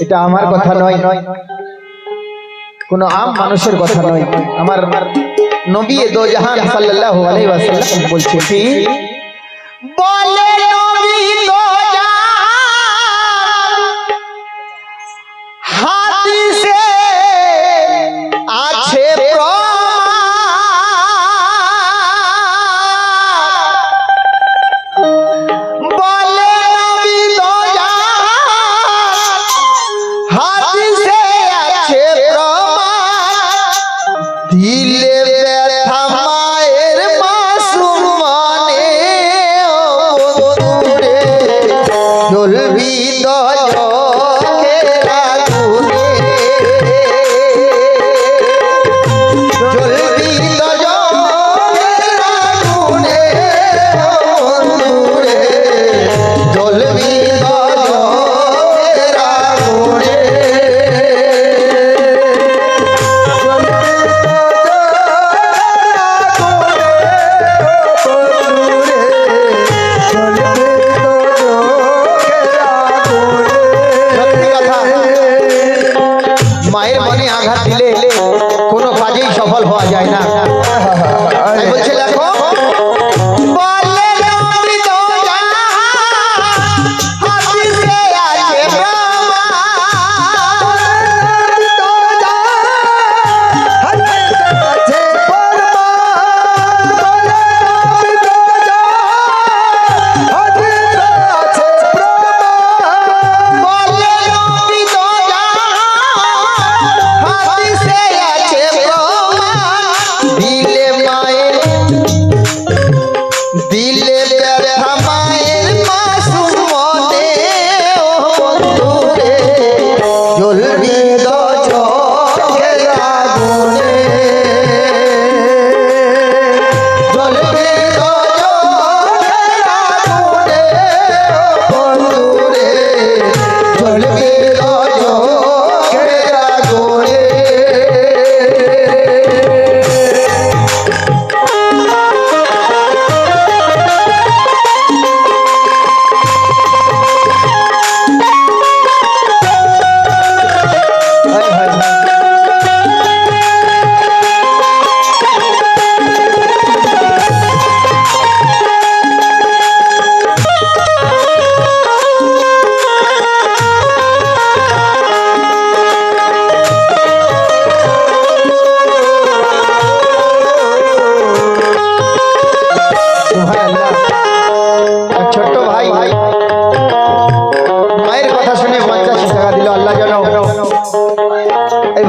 এটা আমার কথা নয়, কোনো আম মানুষের কথা নয়। আমার নবী দো জাহান সাল্লাল্লাহু আলাইহি ওয়াসাল্লাম বলছেন কি বলে নবী দো জাহান হাদিসে আছে দিলে ব্যথা মায়ের মাসুম মানে ওরে জ্বলবি দজকের আগুনে, জ্বলবি দজকের আগুনে ওরে জ্বলবি দজকের আগুনে। মায়ের মনে আঘাত দিলে কোনো কাজেই সফল হওয়া যায় না। তাই বলছে দেখো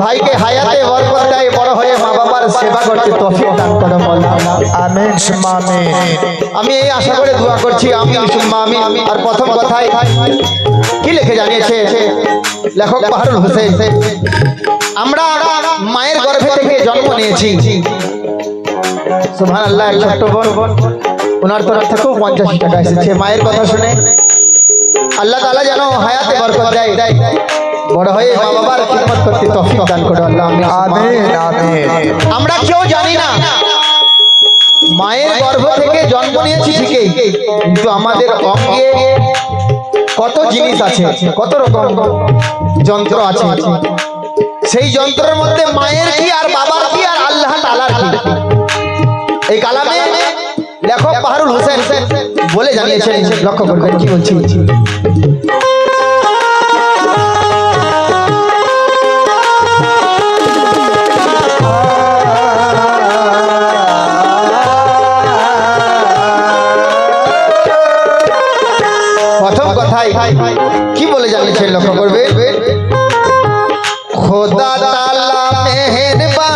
ভাইকে হায়াতে বরকত দেয়, বড় হয়ে মা বাবার সেবা করতে তৌফিক দান করো আল্লাহ। আমিন সুম্মা আমিন। আমি এই আশা করে দোয়া করছি আমিন সুম্মা আমিন। আর প্রথম কথাই কি লিখে জানিয়েছে লেখক বাহারুল হোসেন, আমরা মায়ের গর্ভে থেকে জন্ম নিয়েছি। সুবহানাল্লাহ। এক ছোট্ট বোন ওনার তরফ থেকেও 50 টাকা এসেছে। মায়ের কথা শুনে আল্লাহ তাআলা যেন হায়াতে বরকত দেয়, বড় হয়ে মা বাবার খিদমত করতে তৌফিক দান করো আল্লাহ। আমিন আমিন। আমরা কেউ জানি না মায়ের গর্ভ থেকে জন্ম নিয়েছি ঠিকই, কিন্তু আমাদের অঙ্গে কত জিনিস আছে, কত রকম যন্ত্র আছে। সেই যন্ত্রের মধ্যে মায়ের কি আর বাবার কি আর আল্লাহ তাআলার কি, এই কালামে লেখক বাহারুল হোসেন বলে জানিয়েছেন। লক্ষ্য করবেন কি বলছি। প্রথম কথাই কি বলে জানিয়েছেন লক্ষ্য করবে, খোদা তাআলা মেহেরবান,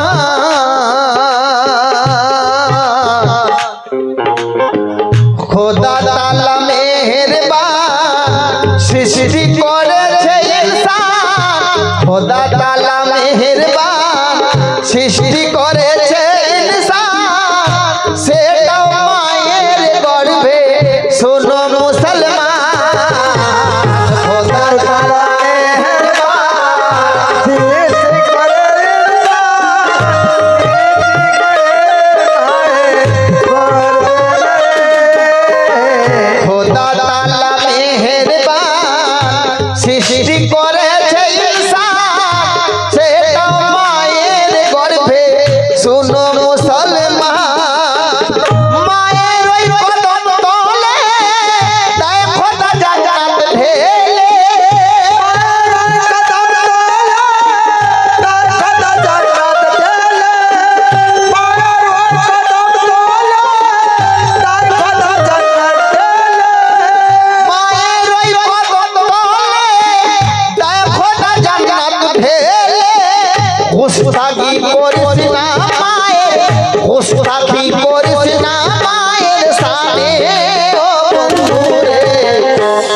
খোদা তাআলা মেহেরবান সৃষ্টি করেছে ইনসান, খোদা তাআলা মেহেরবান সৃষ্টি করেছে ইনসান, সেটাও মায়ের গর্ভে শোনো মুসলমান। খোদা তাআলা সৃষ্টি করেছে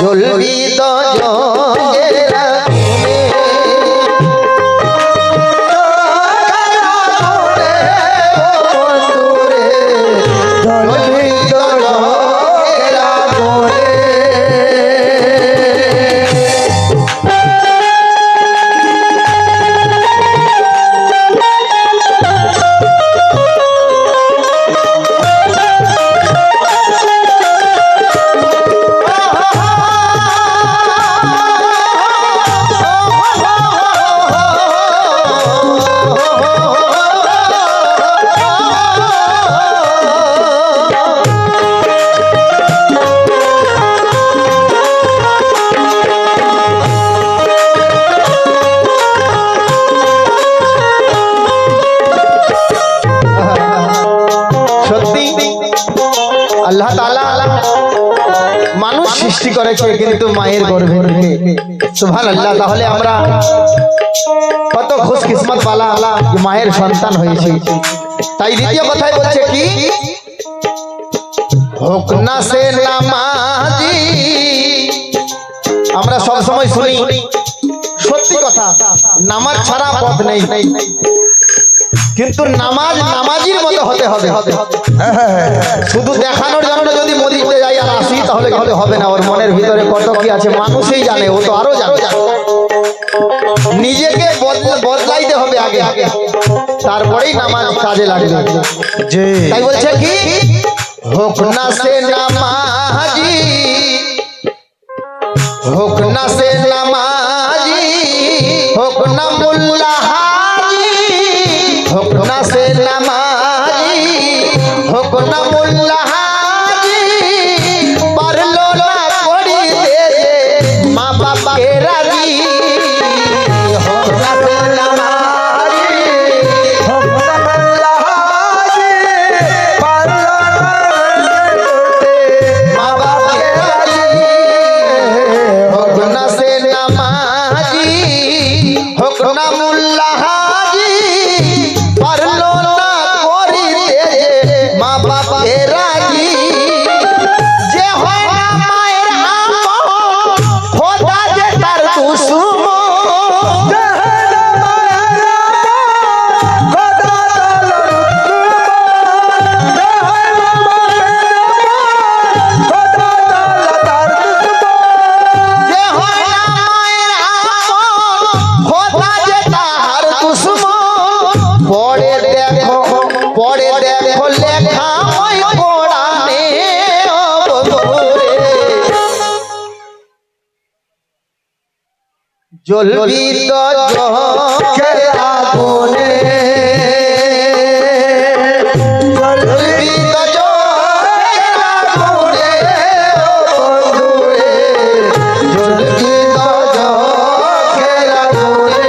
জ্বলবি দোজখের আগুনে আল্লাহ তাআলা মানুষ সৃষ্টি করেছে কিন্তু মায়ের গর্ভে থেকে সুবহানাল্লাহ। তাহলে আমরা কত খুশ কিসমত পালা যে মায়ের সন্তান হয়েছে। তাই দ্বিতীয় কথাই বলছে কি হোক না সে নামাজি। আমরা সব সময় শুনি সত্যি কথা নামাজ ছাড়া পথ নেই, কিন্তু নামাজ নামাজির মতো হতে হবে। শুধু দেখানোর জন্য যদি মসজিদে যাই আর আসি তাহলে হবে না। ওর মনের ভিতরে কত কি আছে মানুষই জানে, ও তো আরো জানে। নিজেকে বদলাইতে হবে আগে, তারপরেই নামাজ কাজে লাগবে। তাই বলছে কি হোক না সে নামাজি, হোক না সে নামাজি, হোক না মোল্লা হোক না সে নামাজি, হোক না মোল্লা হাজি, পারলো না করিতে মা বাবাকে রাজি। হোক না সে নামাজি, হোক না মোল্লা হাজি, পারলো না মা বাবাকে রাজি। হোক না সে নামাজি, হোক না মোল্লা হাজি, পারলো না করিতে মা বাবাকে রাজি। যে হয় না মায়ের আপন খোদা যে তার দুশমন। যে হয় না মায়ের আপন খোদা যে তার দুশমন। পড়ে দেখো লেখা ওই কোরআনে ও বন্ধুরে, জ্বলবি দোজখের আগুনে, জ্বলবি দোজখের আগুনে ও বন্ধুরে, জ্বলবি দোজখের আগুনে।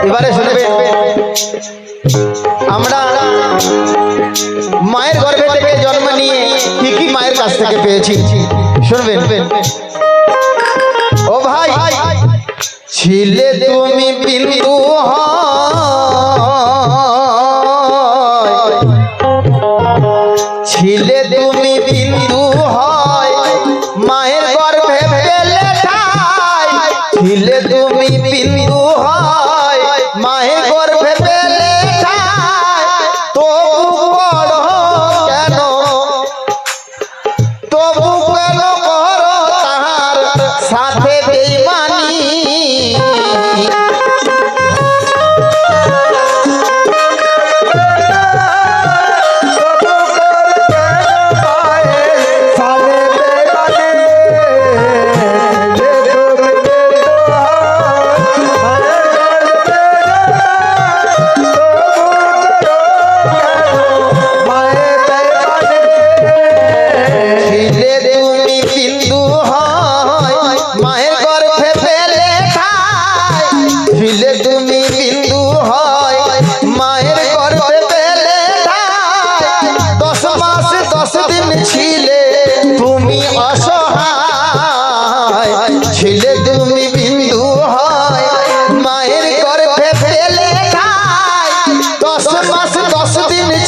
এবারে শুনবে আমরা মায়ের গর্ভে থেকে জন্ম নিয়ে কি কি মায়ের কাছ থেকে পেয়েছি শুনবেন। ও ভাই ছিলে তুমি বিন্দু হয়, ছিলে তুমি বিন্দু হয় মায়ের গর্ভে পেলে ঠাই। ছিলে তুমি বিন্দু হয় মায়ের গর্ভে পেলে ঠাই। তবু বড় কেন, তবু কেন করো তাহার সাথে বেঈমানি।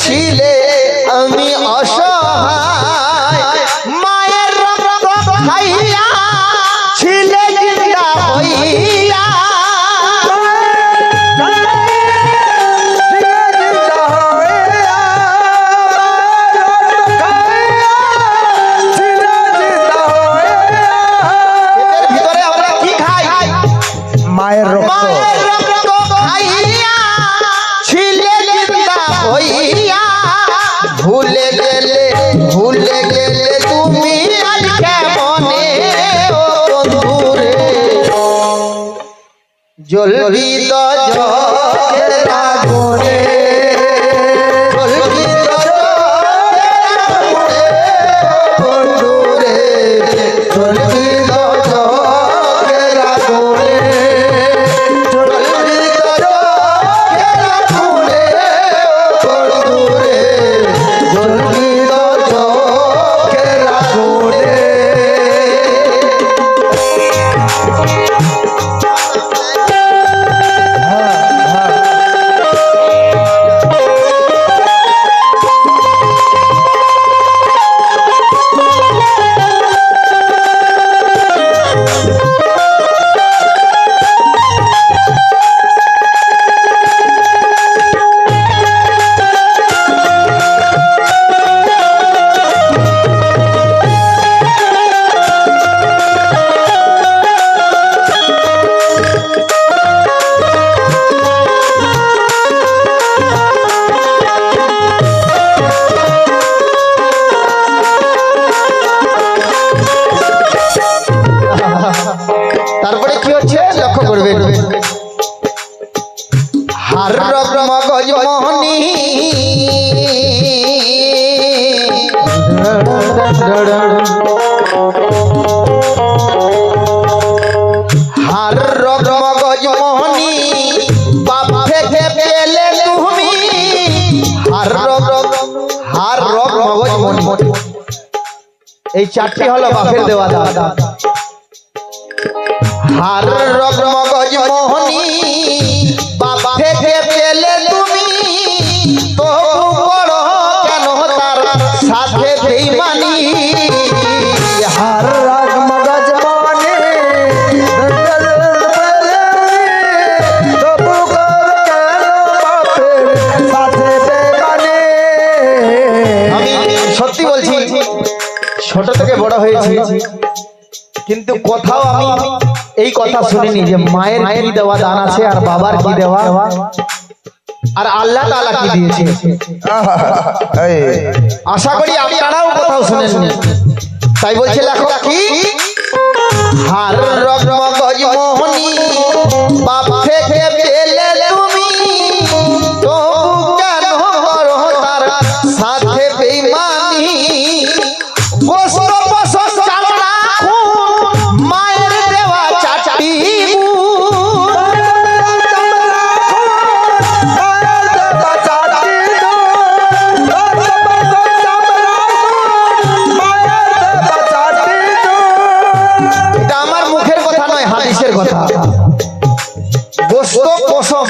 ছিলে আমি অসহায় মায়ের রক্ত খাইয়া ছিলে জিন্দা হইয়া মায়ের রক্ত খাইয়া ছিলে জিন্দা হইয়া ভুলে গেলে তুমি আজ কেমনে ও বন্ধুরে জ্বলবি তো জগের আগুনে জ্বলবি তো জগের আগুনে বন্ধুরে জ্বলবি তো জগের আগুনে জ্বলবি তো জগের আগুনে বন্ধুরে জ্বলবি তো জগের আগুনে তারপরে কি হচ্ছে লক্ষ্য করবেন হার রব মগজ মোহনী হার রব মগজ মোহনী বাপ থেকে পেলে তুমি হার রব মগজ মোহনী এই চারটি হলো বাপের দেওয়া দাদা হার রব মগজ মোহনী বাপ থেকে পেলে তুমি তো বড় কেন তার সাথে বেঈমানি হার রাগ মগজ মনে তবু কর কেন বাপের সাথে বেমানে আমি সত্যি বলছি ছোট থেকে বড় হয়েছি কিন্তু কোথাও আমি এই কথা শুনিনি যে মায়ের কি দেওয়া দান আছে আর বাবার কি দেওয়া আর আল্লাহ তাআলা কি দিয়েছে আশা করি আপনারাও কোথাও শুনেননি তাই বলছে লেখক কি হার রব মগজ মোহনী বাপ থেকে পেলে তুমি তো কেন করো তার সাথে বেঈমানি গোস্ত পশম চামড়া খুন মায়ের দেওয়া চারটি এটা আমার মুখের কথা নয় হাদিসের কথা গোস্ত পশম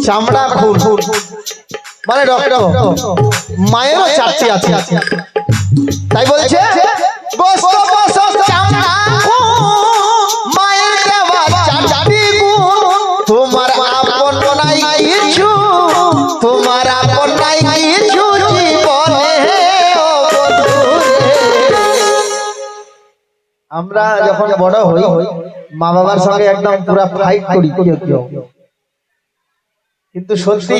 চামড়া খুন মানে রক্ত মায়েরও চারটি আছে তাই বলছে গোস্ত পশম চামড়া খুন মায়ের দেওয়া চারটি গুণ তোমার আপন নাই কিছু তোমার আপন নাই কিছু জীবনে ও বন্ধুরে আমরা যখন বড় হই মা বাবার সঙ্গে একদম পুরা ফাইট করি কেউ কিন্তু সত্যি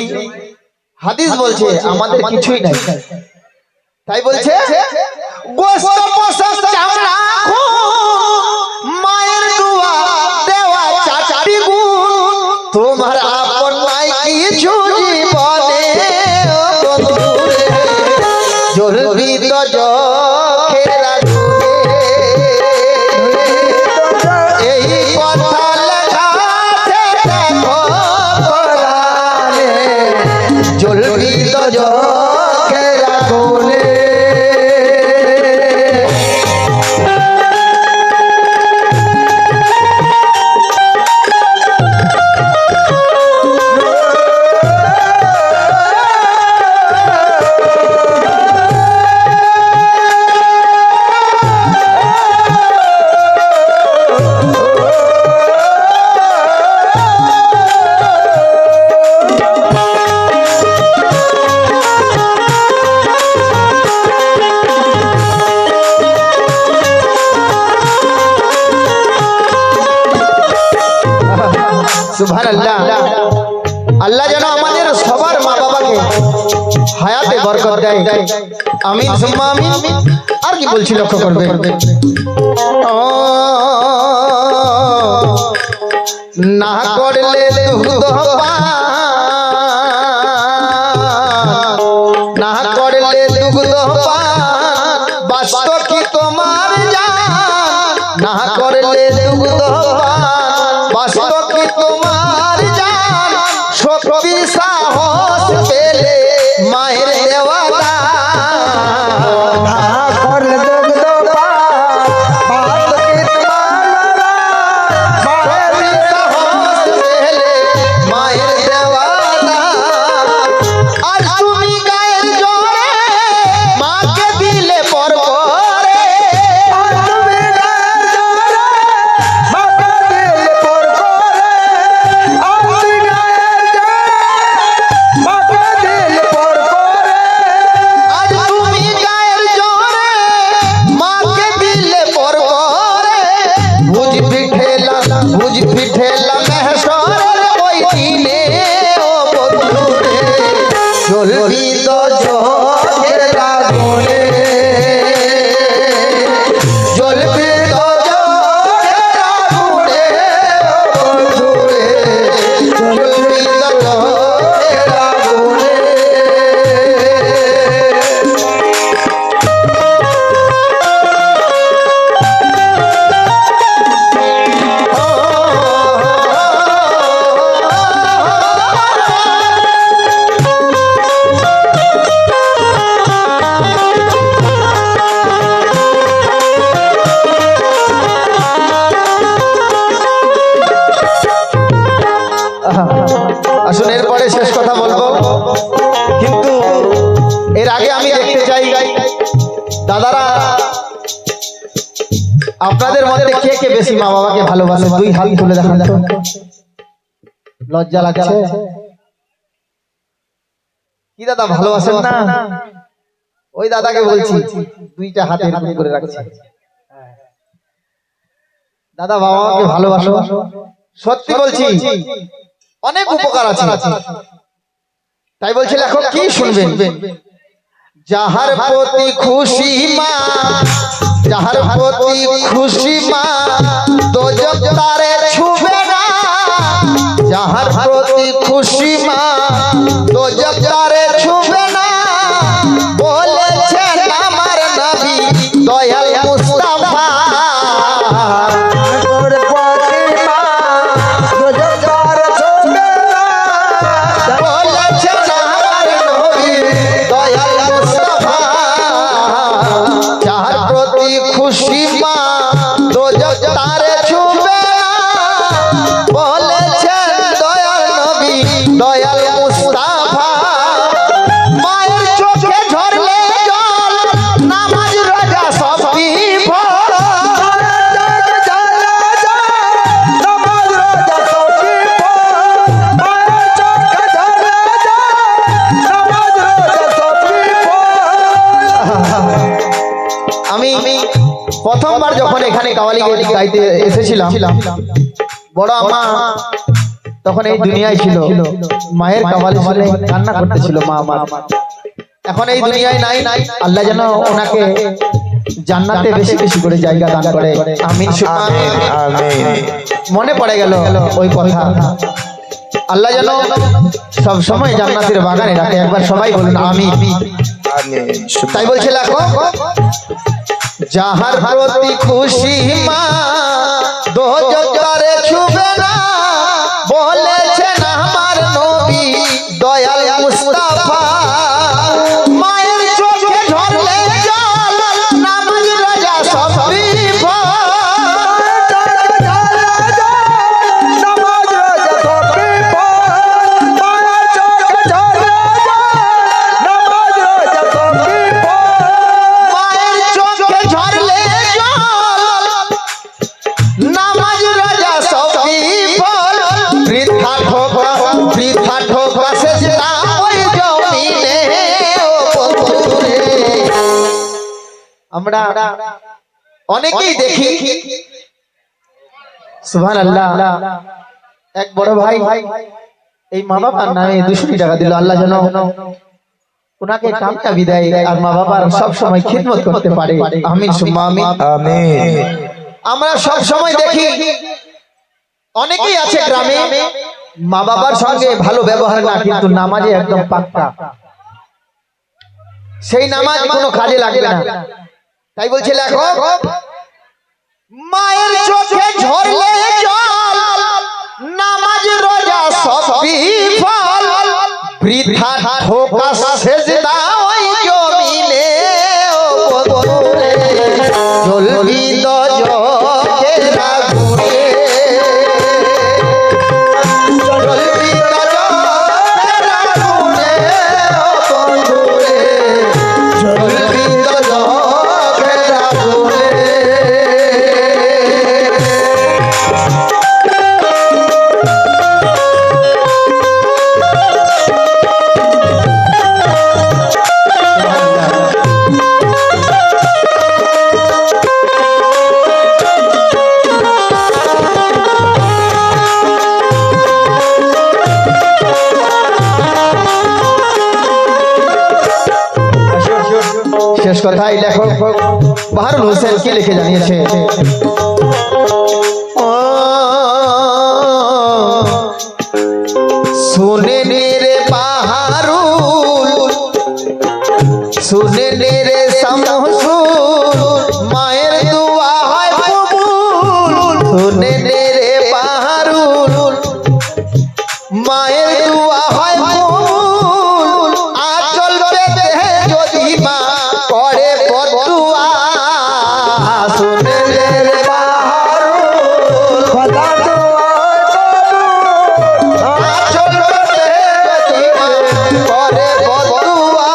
হাদিস বলছে আমাদের কিছুই নাই তাই বলছে গোস্ত পশম চামড়া খুন মায়ের দোয়া দেওয়া চারটি গুণ তোমার আপন নাই কিছু জীবনে ও বন্ধুরে জ্বলবি তো জখের আগুনে এই কথা লেখা আছে দেখো কোরআনে জ্বলবি তো জখের আগুনে হায়াতে বরকত দেয়। আমিন সুম্মা আমিন। আর কি বলছি লক্ষ্য করবে, না করলে দুধ পান, না করলে দুগ্ধ পান, বাস্ত কি তোমার জান, না করলে দুগ্ধ পান, বাস্ত কি তোমার জান, শক্তি সাহস পেলে মায়ের দেওয়া দান। না করলে দুগ্ধ পান, বাস্ত কি তোমার জান, শক্তি সাহস পেলে মায়ের দেওয়া দান। আর তুমি গায়ের জোরে মাকে দিলে পর করে, তুমি গায়ের জোরে মাকে দিলে পর করে, তুমি গায়ের জোরে মাকে দিলে পর করে। আজ তুমি গায়ের জোরে মাকে দিলে পর করে, ভুজ পিঠেলা মেহসরের ওই দিনে ও বন্ধুরে, চলবি তো জোরের আগুনে, চলবি তো জোরের আগুনে ও বন্ধুরে, চলবি তো জোরের আগুনে। আসুন এরপরে শেষ কথা বলবো, কিন্তু এর আগে আমি দেখতে চাই দাদারা আপনাদের মধ্যে কে কে বেশি মা বাবাকে ভালোবাসে, দুই হাত তুলে দেখান তো। লজ্জা লাগছে কি দাদা, ভালোবাসেন না? ওই দাদাকে বলছি দুইটা হাতে এরকম করে রাখছি। দাদা বাবা মাকে ভালোবাসো, সত্যি বলছি অনেক উপকার আছে। তাই বলছি লেখক কি শুনবেন, যাহার প্রতি খুশি মা, যাহার প্রতি খুশি মা, দোজক তারে ছুবে না, যাহার প্রতি খুশি মা, দোজক তারে ছুবে না, বলেছেন আমার নবী দয়াল মুস্তাফা। তোর প্রতিমা দুজকার ছুবে না, বলেছেন আমার নবী দয়াল মুস্তাফা, যাহার প্রতি খুশি মা, দোজক তারে ছুবে না, বলেছেন দয়াল নবী দয়াল মুস্তাফা। মায়ের চোখে ঝরলে জল, নামাজ রোজা সব বিফল, নামাজ রোজা সব বিফল, মায়ের চোখে ঝরে যায়, নামাজ রোজা সব বিফল। আমি প্রথমবার যখন এখানে কাওয়ালি গাইতে এসেছিলাম, বড় আমা তখন এই দুনিয়ায় ছিল, মায়ের কাওয়ালি শুনে কান্না করতেছিল মা আমার। এখন এই দুনিয়ায় নাই, আল্লাহ যেন ওনাকে জান্নাতে বেশি বেশি করে জায়গা দান করে। আমিন সুম্মা আমিন। মনে পড়ে গেল ওই কথা, আল্লাহ যেন সব সময় জান্নাতের বাগানে রাখে। একবার সবাই বলুন আমিন। তাই বলছে লেখো, যাহার প্রতি খুশি মা, দোজক তারে ছুবে না, বলেছেন আমার নবী দয়াল মুস্তাফা। মায়ের চোখে ঝরলে জল, নামাজ রোজা সব বিফল, নামাজ রোজা সব বিফল, মায়ের চোখে ঝরে যায়, নামাজ রোজা সব বিফল। মায়ের চোখে ঝরলে জল, নামাজ রোজা সব বিফল, বৃথা ঠোকা সেজদা ওই জমিনে ও বন্ধুরে। আমরা অনেকেই দেখি সুবহানাল্লাহ, এক বড় ভাই এই মা বাবার নামে 200 টাকা দিল, আল্লাহ যেন ওনাকে কাময়াবি দেয় আর মা বাবার সব সময় খিদমত করতে পারে। আমিন সুম্মা আমিন। আমিন। আমরা সব সময় দেখি অনেকেই আছে গ্রামে মা বাবার সঙ্গে ভালো ব্যবহার না, কিন্তু নামাজে একদম পাক্কা, সেই নামাজ কোনো কাজে লাগবে না। তাই বলছে লেখক, মায়ের চোখে ঝরলে জল, নামাজ রোজা সব বিফল, বৃথা ধোঁকা সেজদা ওই জমিনে ও বদলে, জ্বলবি দোজখের আগুনে, জ্বলবি দোজখের আগুনে ও বন্ধুরে, জ্বলবি দোজখের আগুনে। শেষ কথাই লেখক বাহারুল হোসেন কি লিখে জানিয়েছে, শুনে রে বাহারুল, শুনে রে শামসুল, মায়ের দোয়া হয় কবুল, শুনে রে বাহারুল, মায়ের দোয়া হয় কবুল, আঁচল পেতে যদি মা করে বদুয়া, শুনে রে বাহারুল, খোদা দোয়া কবুল, আঁচল পেতে যদি মা করে বদুয়া,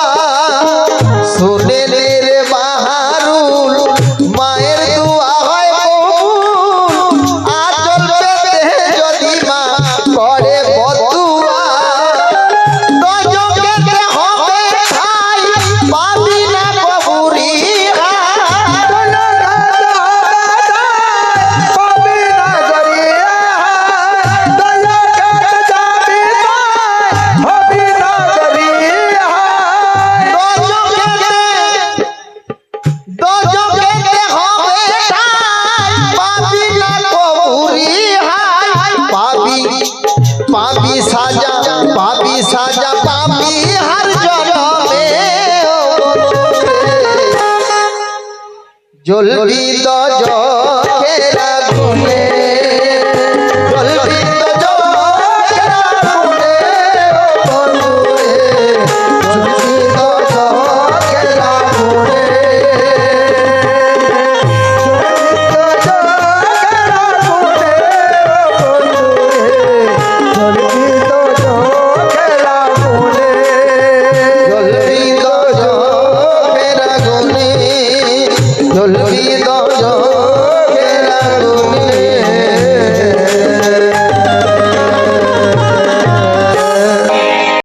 শুনে রে বাহারুল, মায়ের দোয়া হয় কবুল, আঁচল পেতে যদি মা করে বদুয়া, দোজখেতে হবে ঠাই, পাবি না কবুরি পাবি না গরিয়া, দয়াকে যাবি তাই, হবি না গরিয়া। দোজখেতে হবে ঠাই, পাবি না কবুরি হাই, পাবি সাজা, পাবি সাজা, পাবি হার জনমে ও বন্ধুরে, জ্বলবি দোজখের